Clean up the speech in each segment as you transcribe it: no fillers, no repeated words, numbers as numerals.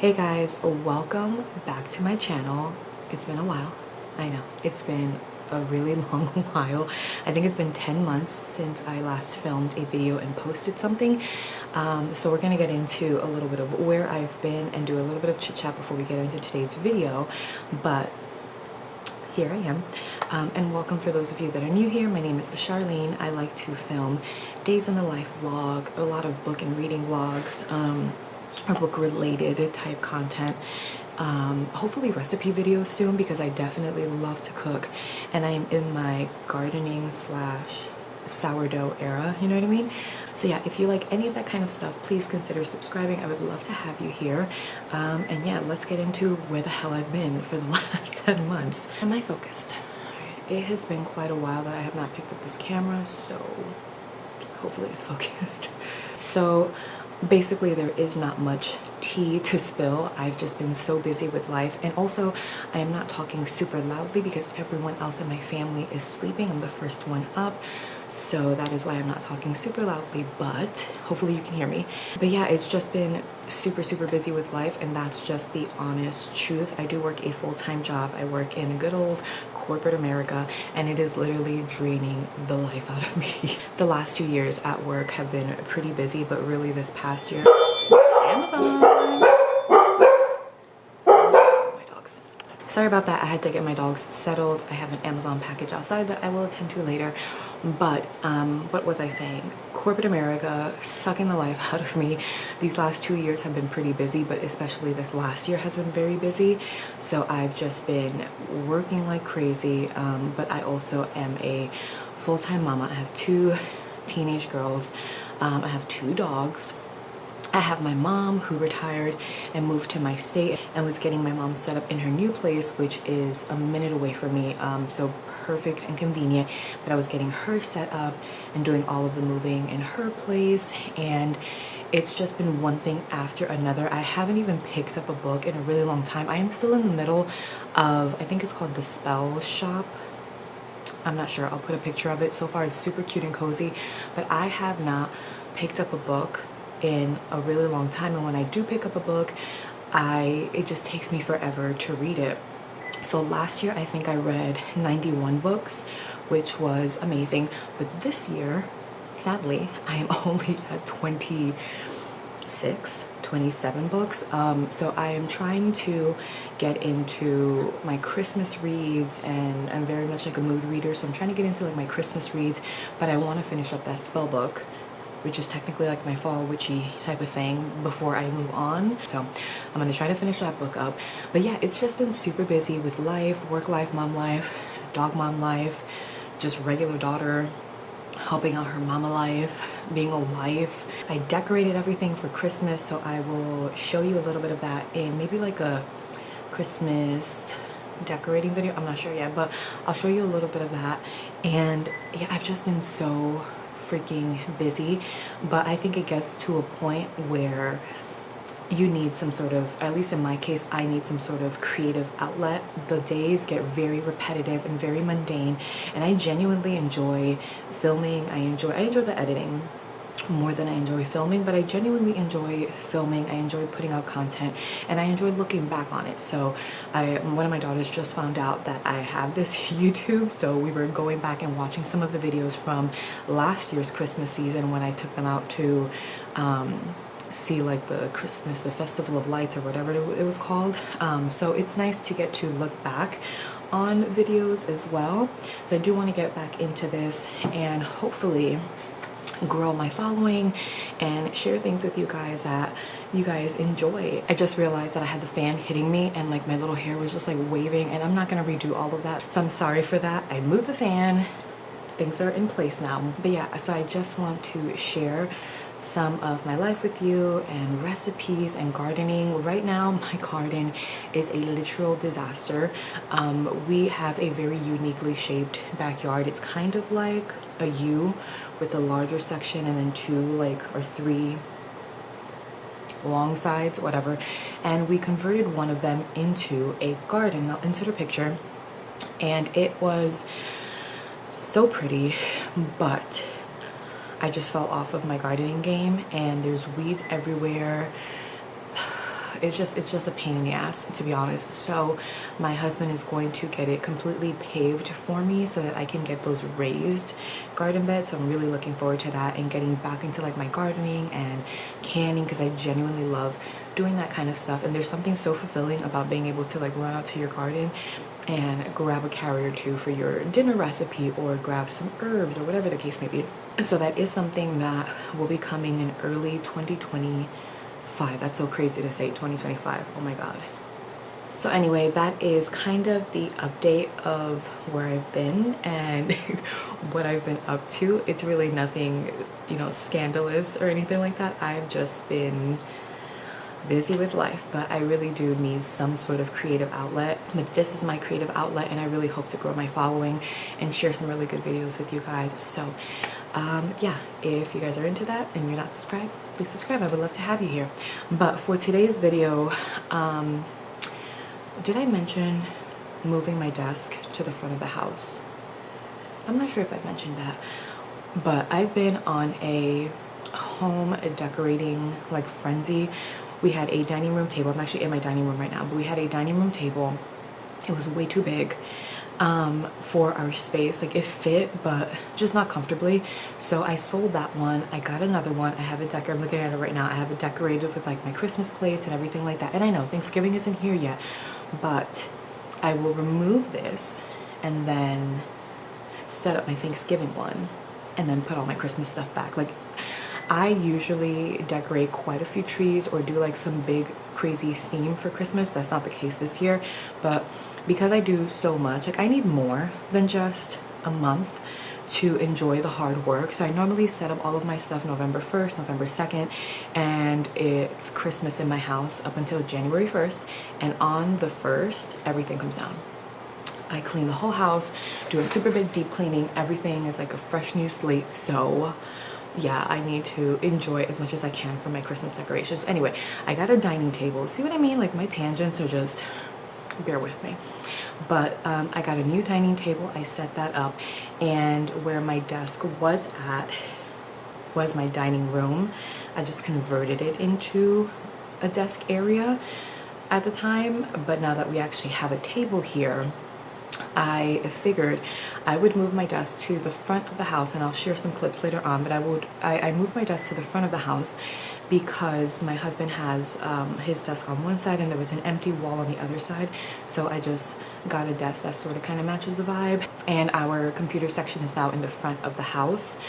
Hey guys, welcome back to my channel. It's been a while. I know, it's been a really long while. I think it's been 10 months since I last filmed a video and posted something. So we're gonna get into a little bit of where I've been and do a little bit of chit chat before we get into today's video. But here I am. And welcome for those of you that are new here. My name is Charlene. I like to film days in the life vlog, a lot of book and reading vlogs, or book related type content. Hopefully recipe videos soon because I definitely love to cook and I am in my gardening slash sourdough era, you know what I mean? So yeah, if you like any of that kind of stuff, please consider subscribing. I would love to have you here. And yeah, let's get into where the hell I've been for the last 10 months. Am I focused? It has been quite a while that I have not picked up this camera, so hopefully it's focused. So basically there is not much tea to spill. I've just been so busy with life, and also I am not talking super loudly because everyone else in my family is sleeping. I'm the first one up, so that is why I'm not talking super loudly, but hopefully you can hear me. But yeah, it's just been super busy with life, and that's just the honest truth. I do work a full-time job. I work in good old corporate America, and it is literally draining the life out of me. The last 2 years at work have been pretty busy, but really this past year, Amazon. My dogs. Sorry about that. I had to get my dogs settled. I have an Amazon package outside that I will attend to later. But what was I saying? Corporate America sucking the life out of me. These last 2 years have been pretty busy, but especially this last year has been very busy. So I've just been working like crazy, but I also am a full-time mama. I have 2 teenage girls. I have 2 dogs. I have my mom who retired and moved to my state and was getting my mom set up in her new place, which is a minute away from me, so perfect and convenient. But I was getting her set up and doing all of the moving in her place, and it's just been one thing after another. I haven't even picked up a book in a really long time. I am still in the middle of, I think it's called The Spell Shop. I'm not sure. I'll put a picture of it. So far it's super cute and cozy, but I have not picked up a book in a really long time, and when I do pick up a book, it just takes me forever to read it. So last year I think I read 91 books, which was amazing, but this year sadly I am only at 27 books. So I am trying to get into my Christmas reads, and I'm very much like a mood reader, so I'm trying to get into like my Christmas reads, but I want to finish up that spell book, which is technically like my fall witchy type of thing, before I move on. So I'm gonna try to finish that book up. But yeah, it's just been super busy with life, work life, mom life, dog mom life, just regular daughter, helping out her mama life, being a wife. I decorated everything for Christmas, so I will show you a little bit of that in maybe like a Christmas decorating video. I'm not sure yet, but I'll show you a little bit of that. And yeah, I've just been so freaking busy, but I think it gets to a point where you need some sort of, at least in my case, I need some sort of creative outlet. The days get very repetitive and very mundane, and I genuinely enjoy filming. I enjoy the editing more than I enjoy filming, but I genuinely enjoy filming. I enjoy putting out content, and I enjoy looking back on it. So one of my daughters just found out that I have this YouTube, so we were going back and watching some of the videos from last year's Christmas season when I took them out to see like the Festival of Lights or whatever it was called. So it's nice to get to look back on videos as well. So I do want to get back into this and hopefully grow my following and share things with you guys that you guys enjoy. I just realized that I had the fan hitting me and like my little hair was just like waving, and I'm not gonna redo all of that, so I'm sorry for that. I moved the fan, things are in place now. But yeah, so I just want to share some of my life with you and recipes and gardening. Right now my garden is a literal disaster. We have a very uniquely shaped backyard. It's kind of like a U with a larger section and then 3 long sides, whatever, and we converted one of them into a garden. I'll insert a picture, and it was so pretty, but I just fell off of my gardening game, and there's weeds everywhere. it's just a pain in the ass, to be honest. So my husband is going to get it completely paved for me so that I can get those raised garden beds. So I'm really looking forward to that and getting back into like my gardening and canning, because I genuinely love doing that kind of stuff. And there's something so fulfilling about being able to like run out to your garden and grab a carrot or two for your dinner recipe, or grab some herbs, or whatever the case may be. So that is something that will be coming in early 2025. That's so crazy to say, 2025. Oh my god. So anyway, that is kind of the update of where I've been and what I've been up to. It's really nothing, you know, scandalous or anything like that. I've just been busy with life, but I really do need some sort of creative outlet. But this is my creative outlet, and I really hope to grow my following and share some really good videos with you guys. So yeah, if you guys are into that and you're not subscribed, please subscribe. I would love to have you here. But for today's video, did I mention moving my desk to the front of the house? I'm not sure if I mentioned that, but I've been on a home decorating like frenzy. We had a dining room table. I'm actually in my dining room right now, but we had a dining room table. It was way too big for our space. Like it fit, but just not comfortably. So I sold that one. I got another one. I have it decorated. I'm looking at it right now. I have it decorated with like my Christmas plates and everything like that. And I know Thanksgiving isn't here yet, but I will remove this and then set up my Thanksgiving one and then put all my Christmas stuff back. Like I usually decorate quite a few trees or do like some big crazy theme for Christmas. That's not the case this year, but because I do so much, like I need more than just a month to enjoy the hard work. So I normally set up all of my stuff November 1st, November 2nd, and it's Christmas in my house up until January 1st. And on the 1st, everything comes down. I clean the whole house, do a super big deep cleaning. Everything is like a fresh new slate. So yeah, I need to enjoy as much as I can for my Christmas decorations. Anyway, I got a dining table. See what I mean? Like my tangents are just, bear with me. But I got a new dining table. I set that up, and where my desk was at was my dining room. I just converted it into a desk area at the time, but now that we actually have a table here, I figured I would move my desk to the front of the house, and I'll share some clips later on, but I moved my desk to the front of the house because my husband has his desk on one side and there was an empty wall on the other side. So I just got a desk that sort of kind of matches the vibe, and our computer section is now in the front of the house.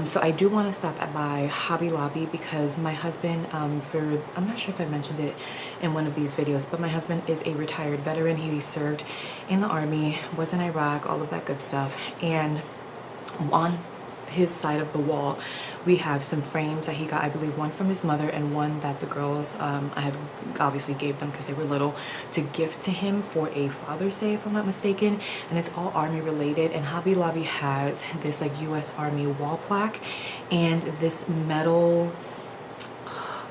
So I do want to stop by Hobby Lobby because my husband, I'm not sure if I mentioned it in one of these videos, but my husband is a retired veteran. He served in the army, was in Iraq, all of that good stuff. And on his side of the wall we have some frames that he got, I believe one from his mother and one that the girls I had obviously gave them because they were little to gift to him for a Father's Day, if I'm not mistaken. And it's all army related, and Hobby Lobby has this like US Army wall plaque and this metal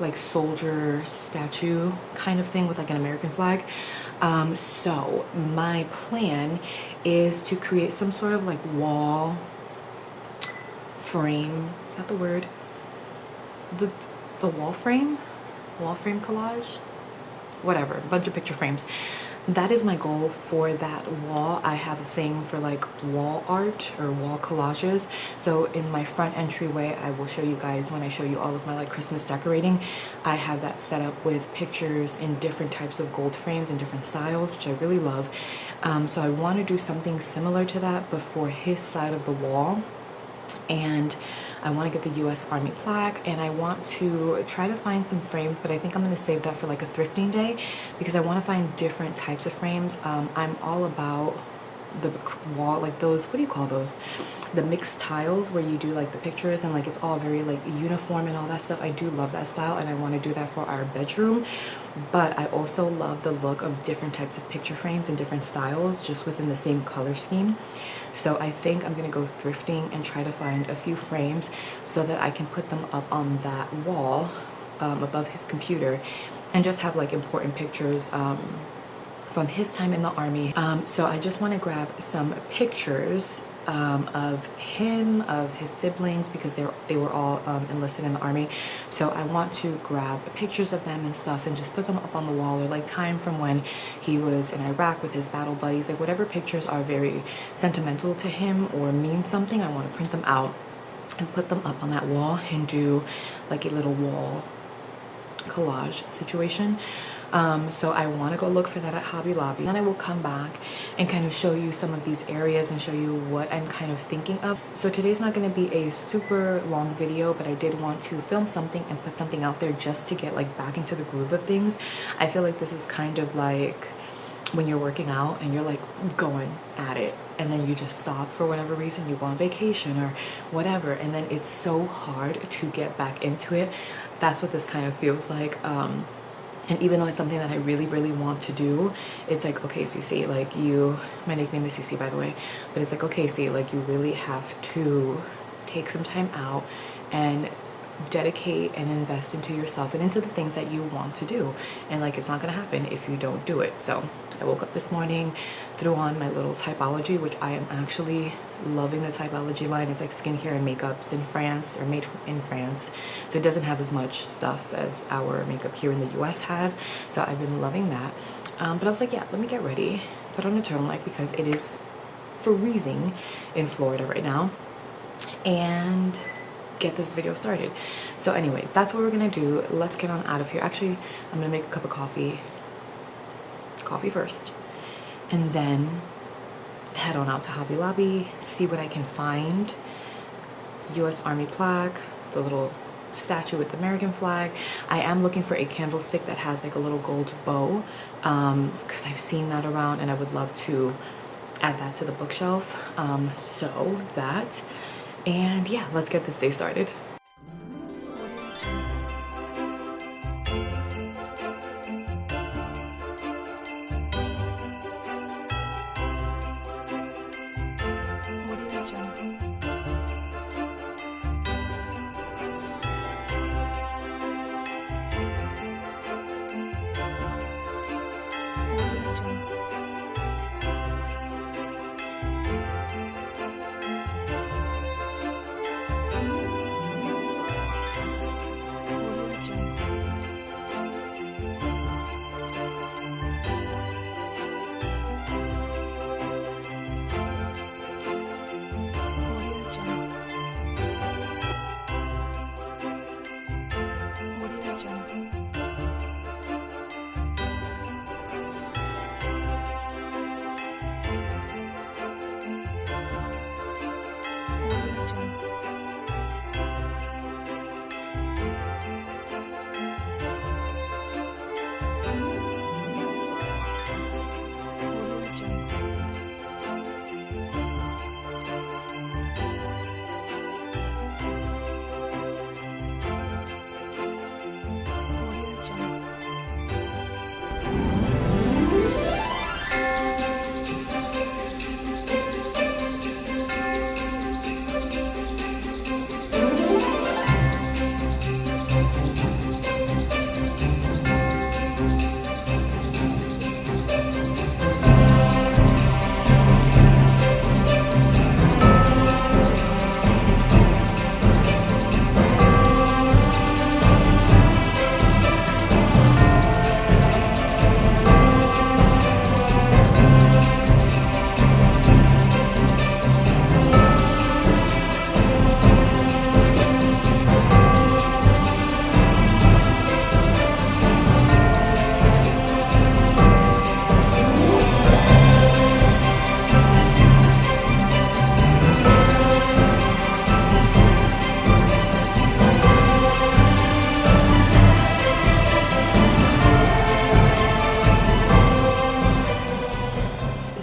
like soldier statue kind of thing with like an American flag. So my plan is to create some sort of like wall frame, is that the word? The wall frame collage, whatever, a bunch of picture frames. That is my goal for that wall. I have a thing for like wall art or wall collages. So in my front entryway, I will show you guys when I show you all of my like Christmas decorating. I have that set up with pictures in different types of gold frames and different styles, which I really love. So I want to do something similar to that, but for his side of the wall. And I want to get the US Army plaque, and I want to try to find some frames, but I think I'm going to save that for like a thrifting day because I want to find different types of frames. I'm all about the wall, like those, what do you call those? The mixed tiles where you do like the pictures and like it's all very like uniform and all that stuff. I do love that style, and I want to do that for our bedroom. But I also love the look of different types of picture frames and different styles just within the same color scheme. So I think I'm gonna go thrifting and try to find a few frames so that I can put them up on that wall above his computer and just have like important pictures from his time in the army. So I just want to grab some pictures of him, of his siblings, because they were all enlisted in the army. So I want to grab pictures of them and stuff and just put them up on the wall, or like time from when he was in Iraq with his battle buddies, like whatever pictures are very sentimental to him or mean something. I want to print them out and put them up on that wall and do like a little wall collage situation. So I want to go look for that at Hobby Lobby. Then I will come back and kind of show you some of these areas and show you what I'm kind of thinking of. So today's not going to be a super long video, but I did want to film something and put something out there just to get like back into the groove of things. I feel like this is kind of like when you're working out and you're like going at it, and then you just stop for whatever reason, you go on vacation or whatever, and then it's so hard to get back into it. That's what this kind of feels like. And even though it's something that I really, really want to do, it's like, okay, Cece, like my nickname is Cece, by the way, but it's like, okay, see, like you really have to take some time out and dedicate and invest into yourself and into the things that you want to do. And like, it's not gonna happen if you don't do it. So I woke up this morning, threw on my little Typology, which I am actually loving the Typology line. It's like skincare and makeups in France, or made in France. So it doesn't have as much stuff as our makeup here in the US has. So I've been loving that. But I was like, yeah, let me get ready, put on a turtleneck because it is freezing in Florida right now, and get this video started. So anyway, that's what we're gonna do. Let's get on out of here. Actually, I'm gonna make a cup of coffee first, and then head on out to Hobby Lobby, see what I can find. US Army plaque, the little statue with the American flag. I am looking for a candlestick that has like a little gold bow, because I've seen that around and I would love to add that to the bookshelf. So that, and yeah, let's get this day started.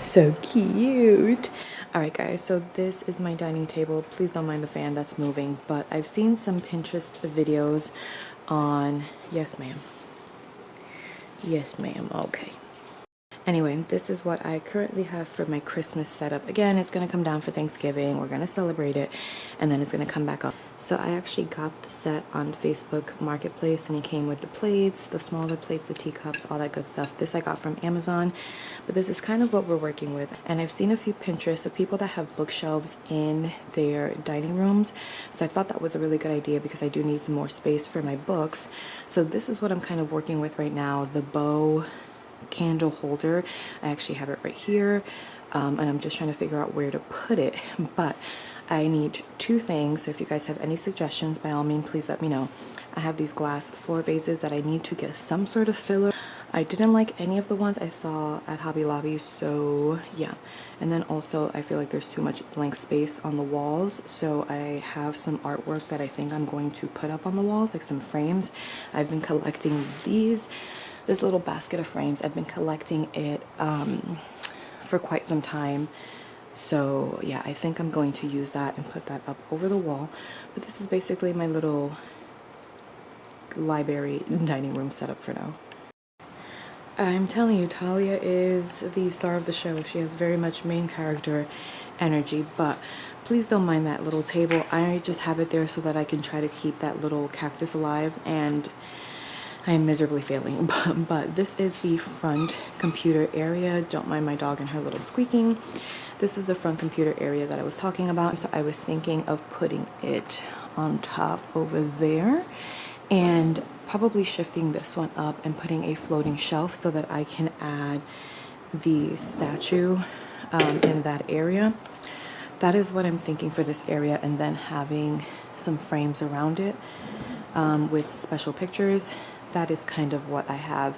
So cute. All right, guys, so this is my dining table. Please don't mind the fan that's moving, but I've seen some Pinterest videos on, yes ma'am, okay, Anyway, this is what I currently have for my Christmas setup. Again, it's going to come down for Thanksgiving. We're going to celebrate it, and then it's going to come back up. So I actually got the set on Facebook Marketplace, and it came with the plates, the smaller plates, the teacups, all that good stuff. This I got from Amazon, but this is kind of what we're working with. And I've seen a few Pinterests of people that have bookshelves in their dining rooms. So I thought that was a really good idea because I do need some more space for my books. So this is what I'm kind of working with right now, the bow candle holder. I actually have it right here, and I'm just trying to figure out where to put it, but I need two things. So if you guys have any suggestions, by all means, please let me know. I have these glass floor vases that I need to get some sort of filler. I didn't like any of the ones I saw at Hobby Lobby, so yeah. And then also I feel like there's too much blank space on the walls, so I have some artwork that I think I'm going to put up on the walls, like some frames. I've been collecting this little basket of frames. I've been collecting it for quite some time. So yeah, I think I'm going to use that and put that up over the wall. But this is basically my little library dining room setup for now. I'm telling you, Talia is the star of the show. She has very much main character energy, but please don't mind that little table. I just have it there so that I can try to keep that little cactus alive, and I am miserably failing. But this is the front computer area. Don't mind my dog and her little squeaking. This is the front computer area that I was talking about. So I was thinking of putting it on top over there, and probably shifting this one up and putting a floating shelf so that I can add the statue in that area. That is what I'm thinking for this area, and then having some frames around it with special pictures. That is kind of what I have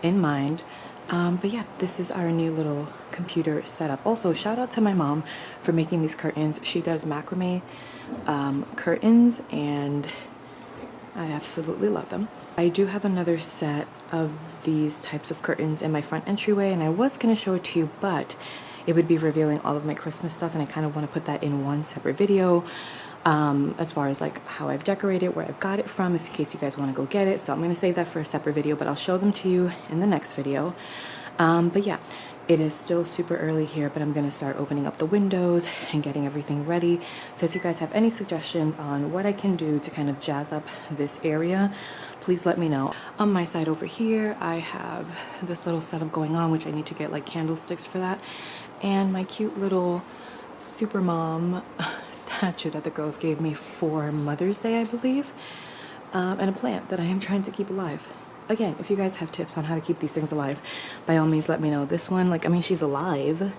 in mind. But yeah, this is our new little computer setup. Also, shout out to my mom for making these curtains. She does macrame curtains, and I absolutely love them. I do have another set of these types of curtains in my front entryway, and I was going to show it to you, but it would be revealing all of my Christmas stuff, and I kind of want to put that in one separate video. As far as like how I've decorated, where I've got it from, if in case you guys want to go get it. So I'm going to save that for a separate video, but I'll show them to you in the next video. But yeah, it is still super early here, but I'm going to start opening up the windows and getting everything ready. So if you guys have any suggestions on what I can do to kind of jazz up this area, please let me know. On my side over here, I have this little setup going on, which I need to get like candlesticks for that, and my cute little super mom statue that the girls gave me for Mother's Day, I believe, and a plant that I am trying to keep alive. Again, if you guys have tips on how to keep these things alive, by all means let me know. This one, like, I mean, she's alive.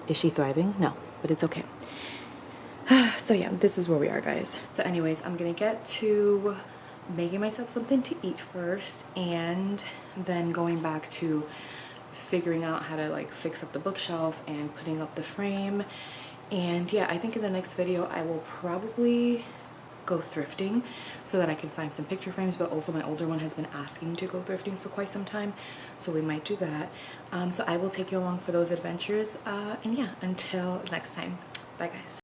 Is she thriving? No, but it's okay. So yeah, this is where we are, guys. So anyways, I'm gonna get to making myself something to eat first, and then going back to figuring out how to like fix up the bookshelf and putting up the frame. And yeah, I think in the next video I will probably go thrifting so that I can find some picture frames, but also my older one has been asking to go thrifting for quite some time, so we might do that. So I will take you along for those adventures, and yeah, until next time, bye guys.